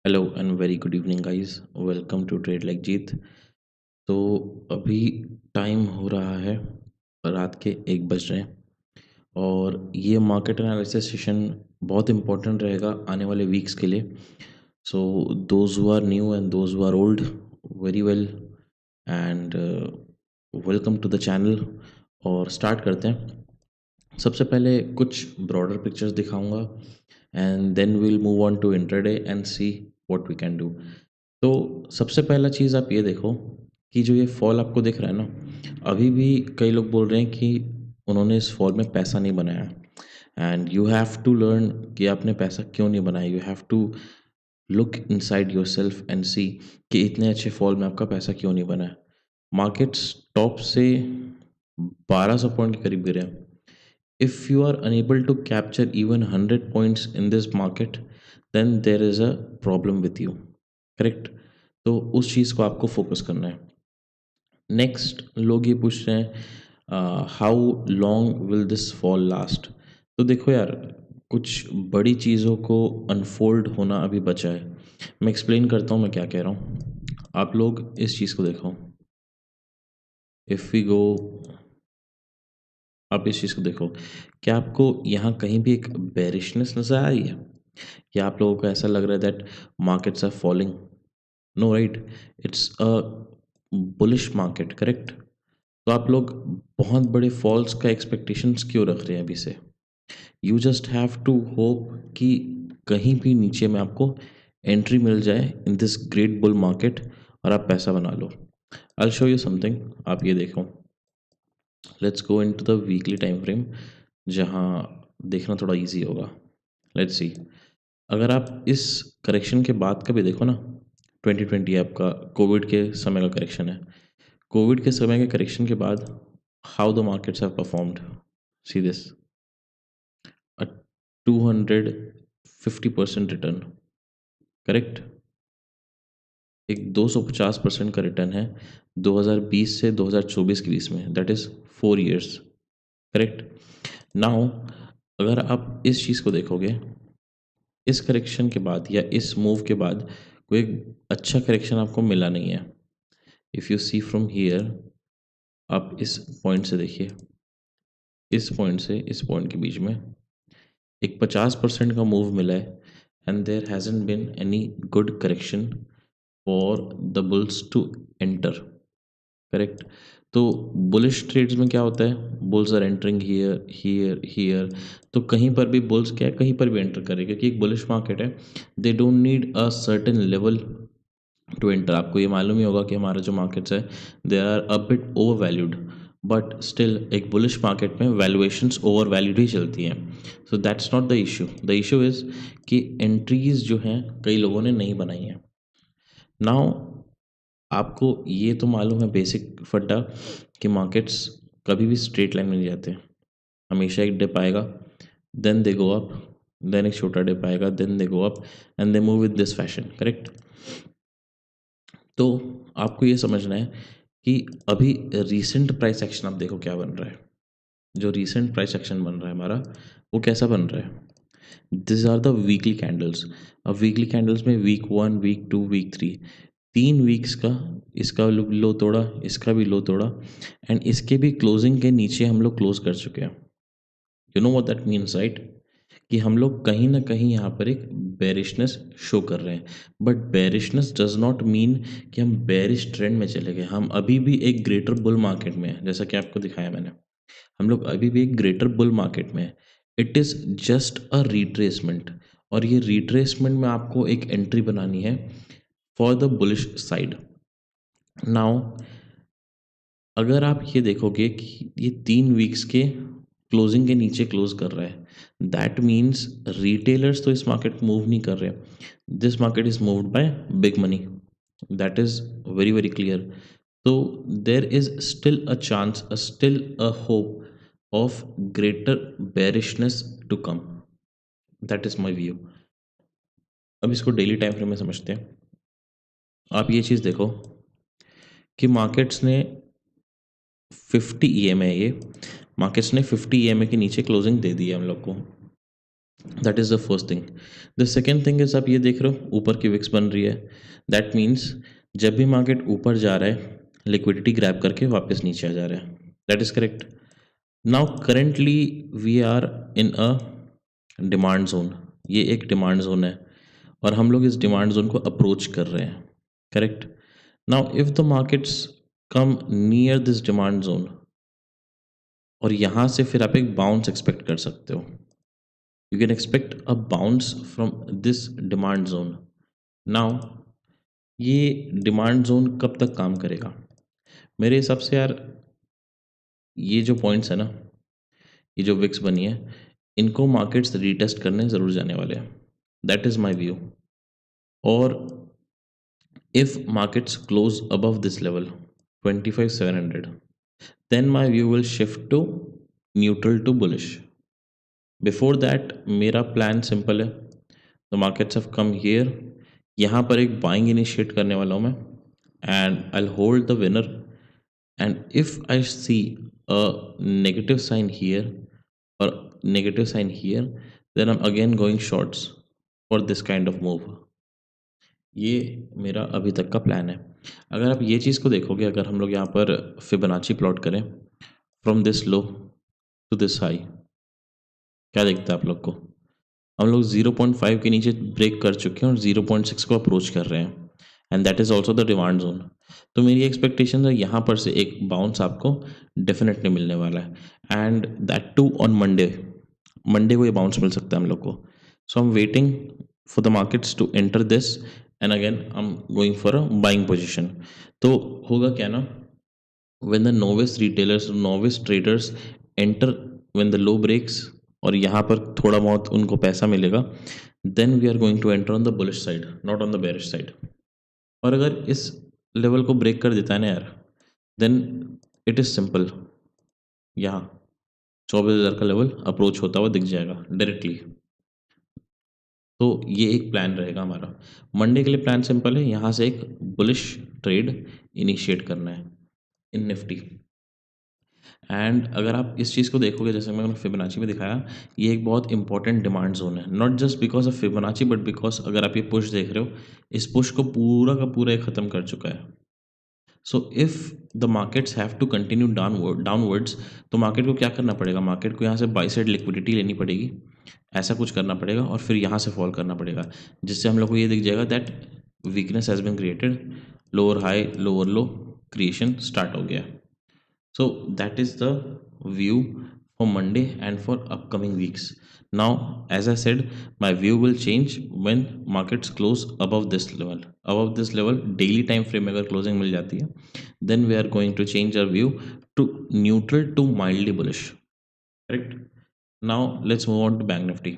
Hello and very good evening guys. Welcome to trade like Jeet. तो अभी time हो रहा है, रात के 1 बज रहे हैं और ये मार्केट एनालिसिस सेशन बहुत इंपॉर्टेंट रहेगा आने वाले वीक्स के लिए। So those who are new and those who are old, very well and welcome to the channel. और स्टार्ट करते हैं। सबसे पहले कुछ ब्रॉडर पिक्चर्स दिखाऊंगा and then will move on to intraday and see what we can do. तो सबसे पहला चीज़ आप ये देखो कि जो ये फॉल आपको दिख रहा है ना, अभी भी कई लोग बोल रहे हैं कि उन्होंने इस फॉल में पैसा नहीं बनाया। And you have to learn कि आपने पैसा क्यों नहीं बनाया। You have to look inside yourself and see कि इतने अच्छे फॉल में आपका पैसा क्यों नहीं बना है। मार्केट्स टॉप से 1200 पॉइंट के करीब गिरे हैं। If you are unable to capture even 100 points in this market, then there is a problem with you. Correct. तो उस चीज़ को आपको फोकस करना है। नेक्स्ट लोग ये पूछ रहे हैं how long will this fall last. तो देखो यार, कुछ बड़ी चीज़ों को अनफोल्ड होना अभी बचा है। मैं एक्सप्लेन करता हूँ मैं क्या कह रहा हूँ। आप लोग इस चीज़ को देखो। इफ़ वी गो, आप इस चीज़ को देखो। क्या आपको यहाँ कहीं भी एक बेरिशनेस नज़र आ रही है, या आप लोगों को ऐसा लग रहा है that markets are falling? No right, it's a bullish market, correct. तो आप लोग बहुत बड़े फॉल्स का एक्सपेक्टेशंस क्यों रख रहे हैं अभी से? You just have to hope कि कहीं भी नीचे में आपको एंट्री मिल जाए in this great bull market और आप पैसा बना लो। I show you something. आप ये देखो, let's go into the weekly time frame, जहाँ देखना थोड़ा इजी होगा। Let's see. अगर आप इस करेक्शन के बाद का भी देखो ना, 2020 आपका कोविड के समय का करेक्शन है। कोविड के समय के करेक्शन के बाद how the markets have performed, see this, a 250% return, correct. एक 250% का रिटर्न है 2020 से 2024 के बीच में, that is 4 years, correct. Now अगर आप इस चीज़ को देखोगे, इस करेक्शन के बाद या इस मूव के बाद कोई अच्छा करेक्शन आपको मिला नहीं है। If you see from here, आप इस पॉइंट से देखिए, इस पॉइंट से इस पॉइंट के बीच में एक 50% का मूव मिला है and there hasn't been any good correction for the bulls to enter, correct. तो बुलिश ट्रेड्स में क्या होता है, bulls are entering here here here. तो कहीं पर भी बुल्स क्या है, कहीं पर भी एंटर करें, क्योंकि एक बुलिश मार्केट है। They don't need a certain level to enter. आपको ये मालूम ही होगा कि हमारा जो मार्केट्स है, they are a bit over valued, but still एक बुलिश मार्केट में वैल्यूएशंस ओवर वैल्यूड ही चलती हैं। So that's not the issue. The issue is कि एंट्रीज जो हैं कई लोगों ने नहीं बनाई हैं। नाउ आपको ये तो मालूम है बेसिक फंडा कि मार्केट्स कभी भी स्ट्रेट लाइन में नहीं जाते। हमेशा एक डिप आएगा, then they go up, then एक छोटा डिप आएगा, then they go up and they move with this fashion, correct. तो आपको ये समझना है कि अभी रीसेंट प्राइस एक्शन आप देखो क्या बन रहा है। जो रीसेंट प्राइस एक्शन बन रहा है हमारा, वो कैसा बन रहा है? This are the weekly candles. अब वीकली कैंडल्स में वीक 1, वीक 2, वीक 3, 3 वीक्स का इसका लो तोड़ा, इसका भी लो तोड़ा एंड इसके भी क्लोजिंग के नीचे हम लोग क्लोज कर चुके हैं। You know what that means right, कि हम लोग कहीं ना कहीं यहाँ पर एक बेरिशनेस शो कर रहे हैं। But bearishness does not mean कि हम बेरिश ट्रेंड में चले गए। हम अभी भी एक ग्रेटर बुल मार्केट में हैं, जैसा कि आपको दिखाया मैंने। हम लोग अभी भी एक ग्रेटर बुल मार्केट में हैं। It is just a retracement, और ये रिट्रेसमेंट में आपको एक एंट्री बनानी है for the bullish side. Now अगर आप ये देखोगे कि ये 3 वीक्स के क्लोजिंग के नीचे क्लोज कर रहा है, दैट मीन्स रिटेलर्स तो इस मार्केट मूव नहीं कर रहे। This market is moved by big money, that is very very clear. तो there is still a chance, still a hope of greater bearishness to come, that is my view. अब इसको daily time frame में समझते हैं। आप ये चीज़ देखो कि मार्केट्स ने 50 EMA, ये मार्केट्स ने 50 EMA के नीचे क्लोजिंग दे दी है हम लोग को। That is the first thing. The second thing is, आप ये देख रहे हो ऊपर की विक्स बन रही है, दैट मीन्स जब भी मार्केट ऊपर जा रहा है लिक्विडिटी ग्रैब करके वापस नीचे आ जा रहा है, that is correct. Now currently we are in a demand zone, ये एक डिमांड जोन है और हम लोग इस डिमांड जोन को अप्रोच कर रहे हैं, correct. Now if the markets come near this demand zone, और यहाँ से फिर आप एक बाउंस एक्सपेक्ट कर सकते हो, you can expect a bounce from this demand zone. Now ये डिमांड जोन कब तक काम करेगा? मेरे हिसाब से यार ये जो पॉइंट्स है ना, ये जो विक्स बनी है, इनको मार्केट्स रीटेस्ट करने ज़रूर जाने वाले हैं, दैट इज़ माई व्यू। और if markets close above this level 25,700, then my view will shift to neutral to bullish. Before that मेरा प्लान सिंपल है, the markets have come here, यहाँ पर एक बाइंग इनिशिएट करने वाला हूँ मैं, and I hold the winner, and if I see a negative sign here और negative sign here, then I am again going shorts for this kind of move. ये मेरा अभी तक का प्लान है। अगर आप ये चीज़ को देखोगे, अगर हम लोग यहाँ पर फिबोनाची प्लॉट करें from this low to this high, क्या दिखता है आप लोग को? हम लोग 0.5 के नीचे ब्रेक कर चुके हैं और 0.6 को अप्रोच कर रहे हैं, and that is also the demand zone. तो मेरी एक्सपेक्टेशन है यहाँ पर से एक बाउंस आपको डेफिनेटली मिलने वाला है, and that too on Monday. Monday को ये बाउंस मिल सकता है हम लोग को। So I am waiting for the markets to enter this, and again I am going for a buying position. तो होगा क्या ना, when the novice retailers, novice traders enter when the low breaks, और यहाँ पर थोड़ा बहुत उनको पैसा मिलेगा, then we are going to enter on the bullish side, not on the bearish side। और अगर इस लेवल को ब्रेक कर देता है ना यार, then it is simple, यहाँ 24,000 का लेवल अप्रोच होता हुआ दिख जाएगा डायरेक्टली। तो ये एक प्लान रहेगा हमारा मंडे के लिए। प्लान सिंपल है, यहाँ से एक बुलिश ट्रेड इनिशिएट करना है इन निफ्टी। एंड अगर आप इस चीज़ को देखोगे, जैसे मैंने फिबोनाची में दिखाया, ये एक बहुत इंपॉर्टेंट डिमांड जोन है, not just because of Fibonacci but because अगर आप ये पुश देख रहे हो, इस पुश को पूरा का पूरा ये ख़त्म कर चुका है। So if the markets have to continue downwards, तो मार्केट को क्या करना पड़ेगा? मार्केट को यहाँ से बाई साइड लिक्विडिटी लेनी पड़ेगी, ऐसा कुछ करना पड़ेगा, और फिर यहाँ से फॉल करना पड़ेगा, जिससे हम लोग को ये दिख जाएगा that weakness has been created, lower high lower low creation start हो गया। So that is the view for Monday and for upcoming weeks. Now, as I said, my view will change when markets close above this level. Above this level, daily time frame में अगर closing मिल जाती है, then we are going to change our view to neutral to mildly bullish. Correct? Now let's move on to Bank Nifty.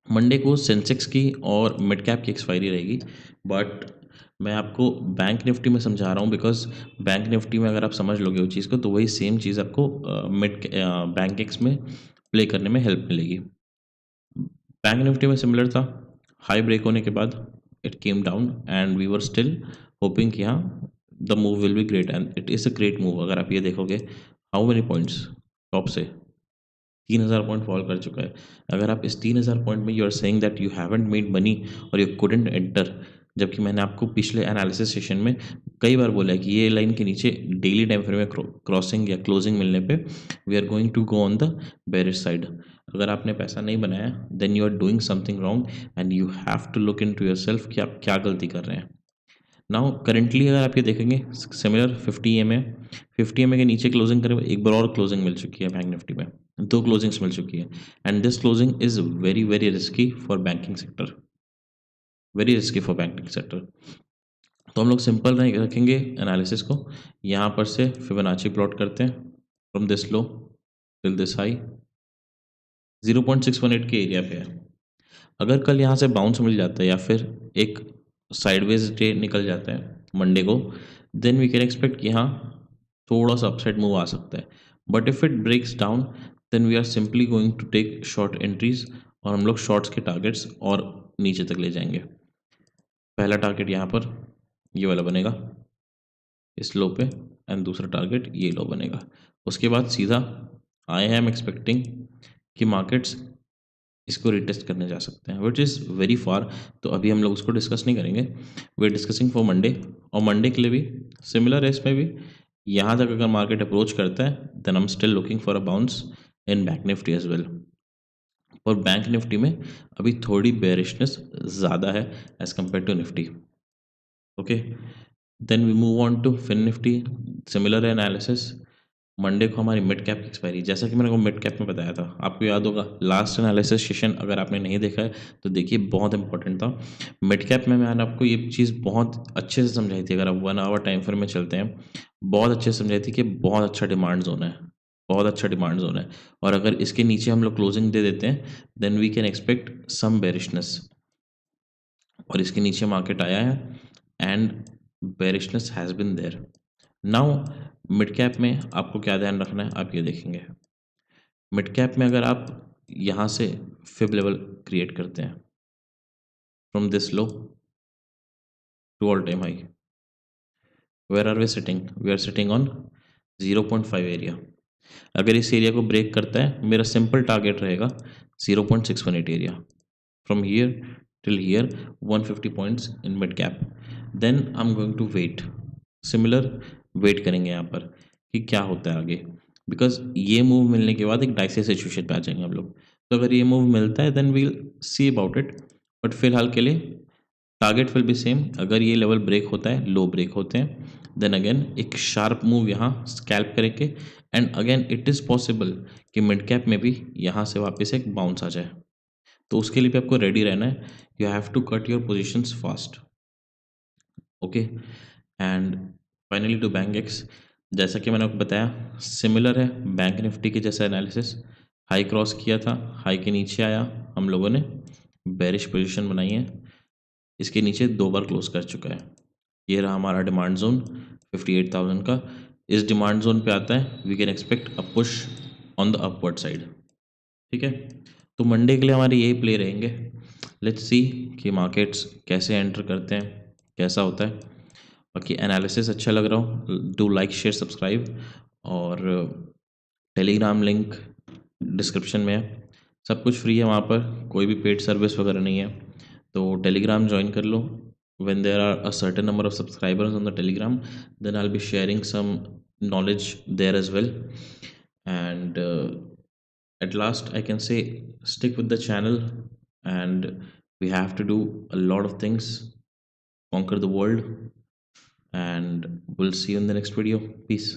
Monday को Sensex की और mid cap की expiry रहेगी, but मैं आपको बैंक निफ्टी में समझा रहा हूँ बिकॉज बैंक निफ्टी में अगर आप समझ लोगे उस चीज़ को, तो वही सेम चीज़ आपको बैंक एक्स में प्ले करने में हेल्प मिलेगी। बैंक निफ्टी में सिमिलर था, हाई ब्रेक होने के बाद it came down and we were still hoping कि हाँ the move will be great, and it is a great move. अगर आप ये देखोगे हाउ मेनी पॉइंट्स टॉप से 3,000 पॉइंट फॉल कर चुका है। अगर आप इस 3,000 पॉइंट में you are saying that you haven't made money और यू कुडंट एंटर, जबकि मैंने आपको पिछले एनालिसिस सेशन में कई बार बोला है कि ये लाइन के नीचे डेली टाइम फ्रेम में क्रॉसिंग या क्लोजिंग मिलने पे we are going to go on the bearish side. अगर आपने पैसा नहीं बनाया then you are doing something wrong, and you have to look into yourself कि आप क्या गलती कर रहे हैं। नाउ करेंटली अगर आप ये देखेंगे सिमिलर 50 EMA, 50 EMA के नीचे क्लोजिंग करें, एक बार और क्लोजिंग मिल चुकी है बैंक निफ्टी में, दो क्लोजिंग्स मिल चुकी है, and this closing is very very risky for banking sector, very risky for banking sector. तो हम लोग सिंपल रखेंगे एनालिसिस को, यहाँ पर से फिबोनाची प्लॉट करते हैं from this low till this high 0.618 के एरिया पे है। अगर कल यहाँ से बाउंस मिल जाता है या फिर एक साइडवेज डे निकल जाता है मंडे को, देन वी कैन एक्सपेक्ट कि हाँ थोड़ा सा अपसाइड मूव आ सकता है, but if it breaks down then we are simply going to take short entries, और हम लोग शॉर्ट्स के टारगेट्स और नीचे तक ले जाएंगे। पहला टारगेट यहाँ पर ये वाला बनेगा इस लो पे, एंड दूसरा टारगेट ये लो बनेगा। उसके बाद सीधा आई एम एक्सपेक्टिंग कि मार्केट्स इसको रिटेस्ट करने जा सकते हैं, विच इज़ वेरी फार। तो अभी हम लोग उसको डिस्कस नहीं करेंगे, we are discussing for Monday. और मंडे के लिए भी सिमिलर है, इसमें भी यहाँ तक अगर मार्केट अप्रोच करता है then I am still looking for a bounce in bank Nifty as well. और बैंक निफ्टी में अभी थोड़ी बेरिशनेस ज़्यादा है as compare to Nifty. Okay, then we move on to Fin Nifty, similar analysis. Monday को हमारी mid cap की expiry, जैसा कि मैंने को मिड कैप में बताया था, आपको याद होगा लास्ट एनालिसिस सेशन अगर आपने नहीं देखा है तो देखिए, बहुत इंपॉर्टेंट था। मिड कैप में मैंने आपको ये चीज़ बहुत अच्छे से समझाई थी, अगर आप 1 आवर टाइम फ्रेम में चलते हैं, बहुत अच्छे से समझाई थी कि बहुत अच्छा डिमांड जोन है, बहुत अच्छा डिमांड जोन है। और अगर इसके नीचे हम लोग क्लोजिंग दे देते हैं then we can expect some bearishness. और इसके नीचे मार्केट आया है and bearishness has been there. Now mid cap में आपको क्या ध्यान रखना है, आप ये देखेंगे। मिड कैप में अगर आप यहाँ से फिब लेवल क्रिएट करते हैं from this low to all time high, where are we sitting, we are sitting on 0.5 area. अगर इस एरिया को ब्रेक करता है, मेरा सिंपल टारगेट रहेगा 0.618 area, from here till here 150 points in mid cap. Then I am going to wait, similar wait करेंगे यहाँ पर कि क्या होता है आगे, बिकॉज ये मूव मिलने के बाद एक डाइसी सिचुएशन पे आ जाएंगे हम लोग। तो अगर ये मूव मिलता है then we'll see about it, but फिलहाल के लिए टारगेट विल बी सेम। अगर ये लेवल ब्रेक होता है, लो ब्रेक होते हैं, देन अगेन एक शार्प मूव यहाँ स्कैल्प करेंगे and again it is possible कि मिड कैप में भी यहाँ से वापस एक बाउंस आ जाए। तो उसके लिए भी आपको रेडी रहना है, you have to cut your positions fast. Okay, and finally to Bankex, जैसा कि मैंने आपको बताया सिमिलर है बैंक निफ्टी के जैसा एनालिसिस। हाई क्रॉस किया था, हाई के नीचे आया, हम लोगों ने बेरिश पोजीशन बनाई है, इसके नीचे 2 बार क्लोज कर चुका है। ये रहा हमारा डिमांड जोन 58,000 का। इस डिमांड जोन पे आता है we can expect a push on the upward side. ठीक है, तो मंडे के लिए हमारे यही प्ले रहेंगे। लेट्स सी कि मार्केट्स कैसे एंटर करते हैं, कैसा होता है। बाकी एनालिसिस अच्छा लग रहा हो, डू लाइक शेयर सब्सक्राइब। और टेलीग्राम लिंक डिस्क्रिप्शन में है, सब कुछ फ्री है वहाँ पर, कोई भी पेड सर्विस वगैरह नहीं है। तो टेलीग्राम ज्वाइन कर लो। when there are a certain number of subscribers on the telegram, then I'll be sharing some knowledge there as well. And at last I can say, stick with the channel, and we have to do a lot of things, conquer the world, and we'll see you in the next video. Peace.